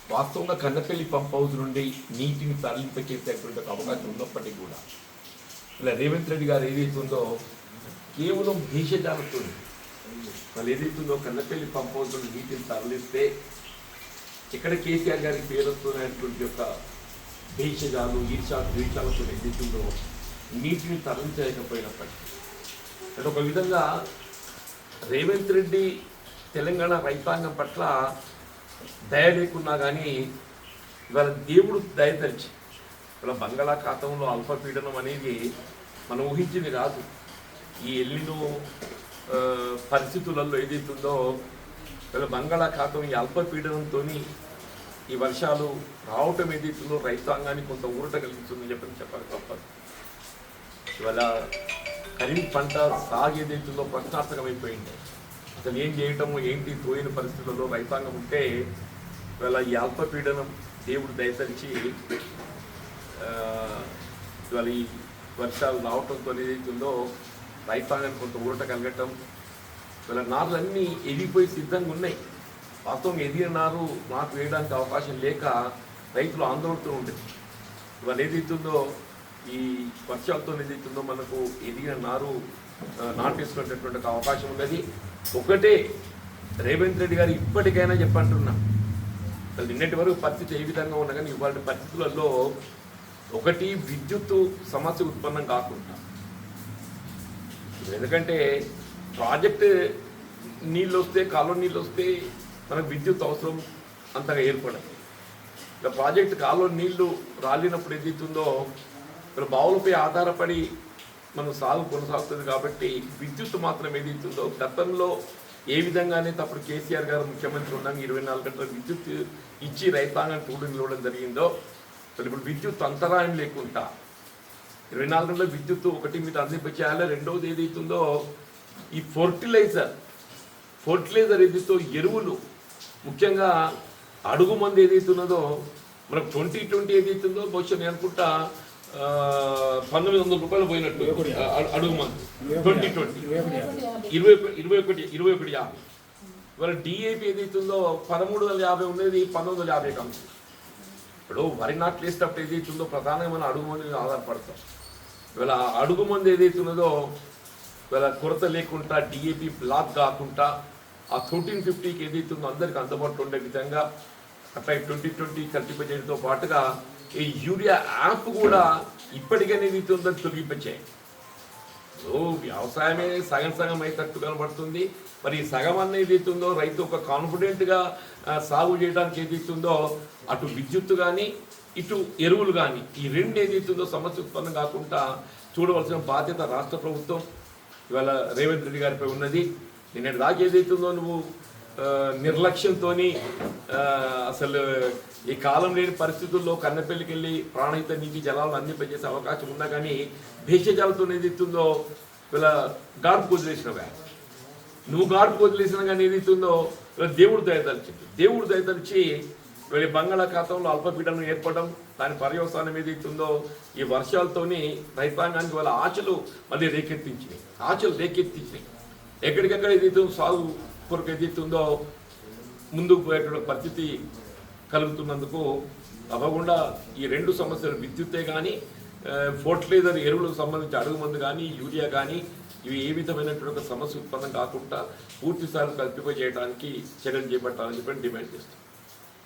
వాస్తవంగా Kannapalli pump house నుండి నీటిని తరలింపచేసేటువంటి అవకాశం ఉన్నప్పటికీ కూడా ఇలా రేవంత్ రెడ్డి గారు ఏదైతుందో కేవలం భేషజాలతో వాళ్ళు ఏదైతుందో కన్నపల్లి పంప్ హౌస్ నుండి నీటిని తరలిస్తే ఇక్కడ కేసీఆర్ గారికి పేరు వస్తున్నటువంటి యొక్క భేషజాలు ద్వేషాలతో ఏదైతుందో నీటిని తరలించలేకపోయినప్పటికీ అంటే ఒక విధంగా రేవంత్ రెడ్డి తెలంగాణ రైతాంగం పట్ల దయ లేకున్నా కానీ ఇవాళ దేవుడు దయతలిచి ఇవాళ బంగాళాఖాతంలో అల్పపీడనం అనేది మనం ఊహించింది రాదు. ఈ ఎల్లినో పరిస్థితులలో ఏదైతుందో ఇవాళ బంగాళాఖాతం ఈ అల్పపీడనంతో ఈ వర్షాలు రావటం ఏదైతుందో రైతాంగానికి కొంత ఊరట కలిగిస్తుందని చెప్పాలి తప్పదు. ఇవాళ ఖరీఫ్ పంట సాగు ఏదైతుందో ప్రశ్నార్థకమైపోయింది. అసలు ఏం చేయటము ఏంటి తోయిన పరిస్థితుల్లో రైతాంగం ఉంటే ఇవాళ ఈ అల్పపీడనం దేవుడు దయతలిచి ఇవాళ ఈ వర్షాలు రావటంతో ఏదైతుందో రైతాంగానికి కొంత ఊరట కలగటం. ఇవాళ నార్లన్నీ ఎదిగిపోయి సిద్ధంగా ఉన్నాయి. వాస్తవం ఎదిగిన నాటు వేయడానికి అవకాశం లేక రైతులు ఆందోళనతో ఉండేది. ఇవాళ ఏదైతుందో ఈ వర్షాలతో ఏదైతుందో మనకు ఎదిగిన నాటేసుకునేటటువంటి అవకాశం ఉన్నది. ఒకటే రేవంత్ రెడ్డి గారు ఇప్పటికైనా చెప్పంటున్నా, నిన్నటి వరకు పరిస్థితి ఏ విధంగా ఉన్నా కానీ ఇవాళ పరిస్థితులలో ఒకటి విద్యుత్తు సమస్య ఉత్పన్నం కాకుండా, ఎందుకంటే ప్రాజెక్టు నీళ్ళు వస్తే కాలువ నీళ్ళు వస్తే మనకు విద్యుత్ అవసరం అంతగా ఏర్పడదు. ఇలా ప్రాజెక్టు కాలువ నీళ్లు రాలినప్పుడు ఏదైతుందో ఇలా బావులపై ఆధారపడి మనం సాగు కొనసాగుతుంది. కాబట్టి విద్యుత్ మాత్రం ఏదైతుందో గతంలో ఏ విధంగానే అప్పుడు కేసీఆర్ గారు ముఖ్యమంత్రి ఉన్నాక 24 గంటల విద్యుత్ ఇచ్చి రైతాంగాన్ని తోడు నిలవడం జరిగిందో ఇప్పుడు విద్యుత్ అంతరాయం లేకుండా 24 గంటల విద్యుత్ ఒకటి మీద అందింపచేయాలి. రెండవది ఏదైతుందో ఈ ఫర్టిలైజర్ ఏదైతే ఎరువులు ముఖ్యంగా అడుగు మంది ఏదైతున్నదో మనకు 2020 ఏదైతుందో బహుశా నేను అనుకుంటా 1900 రూపాయలు పోయినట్టు అడుగు మంది 2020 2150. ఇవాళ డిఏపి ఏదైతుందో 1350 ఉండేది 1950 కాదు. ఇప్పుడు వరి నాట్లు వేసేటప్పుడు ఏదైతుందో ప్రధానంగా మన అడుగు మంది మీద ఆధారపడతాం. ఇవాళ అడుగు మంది ఏదైతున్నదో ఇవాళ కొరత లేకుండా డిఏపి బ్లాక్ కాకుండా ఆ 1350కి ఏదైతుందో అందరికి అందుబాటులో ఉండే విధంగా అట్లా 2020 కల్పించడంతో పాటుగా ఈ యూరియా యాప్ కూడా ఇప్పటికైనా ఏదైతుందో తొలగించాయి. సో వ్యవసాయమే సగం అయ్యేటట్టు కనబడుతుంది. మరి ఈ సగం అన్న ఏదైతుందో రైతు ఒక కాన్ఫిడెంట్గా సాగు చేయడానికి ఏదైతుందో అటు విద్యుత్తు కానీ ఇటు ఎరువులు కానీ ఈ రెండు ఏదైతుందో సమస్య ఉత్పన్నం కాకుండా చూడవలసిన బాధ్యత రాష్ట్ర ప్రభుత్వం ఇవాళ రేవంత్ రెడ్డి గారిపై ఉన్నది. నిన్నటి దాకా ఏదైతుందో నువ్వు నిర్లక్ష్యంతో అసలు ఈ కాలం లేని పరిస్థితుల్లో కన్నపల్లికి వెళ్ళి ప్రాణహిత నీటి జలాలను అందింపజేసే అవకాశం ఉన్నా కానీ భేషజాలతో ఏదైతుందో ఇలా గాడుపు వదిలేసినవే నువ్వు గాడుపు వదిలేసినా కానీ ఏదైతుందో ఇలా దేవుడు దయతలిచి వీళ్ళ బంగాళాఖాతంలో అల్పపీడనం ఏర్పడడం దాని పర్యవసానం ఏదైతుందో ఈ వర్షాలతోని రైతాంగానికి వాళ్ళ ఆశలు మళ్ళీ రేకెత్తించినాయి. ఎక్కడికెక్కడ ఏదైతే సాగు కొరకు ఏదైతుందో ముందుకు పోయేటువంటి పరిస్థితి కలుగుతున్నందుకు తప్పకుండా ఈ రెండు సమస్యలు విద్యుత్తే కానీ ఫర్టిలైజర్ ఎరువులకు సంబంధించి అడుగు మందు కానీ యూరియా కానీ ఇవి ఏ విధమైనటువంటి సమస్య ఉత్పన్నం కాకుండా పూర్తి స్థాయిలో కల్పింపజేయడానికి చర్యలు చేపట్టాలని చెప్పి డిమాండ్ చేస్తాం.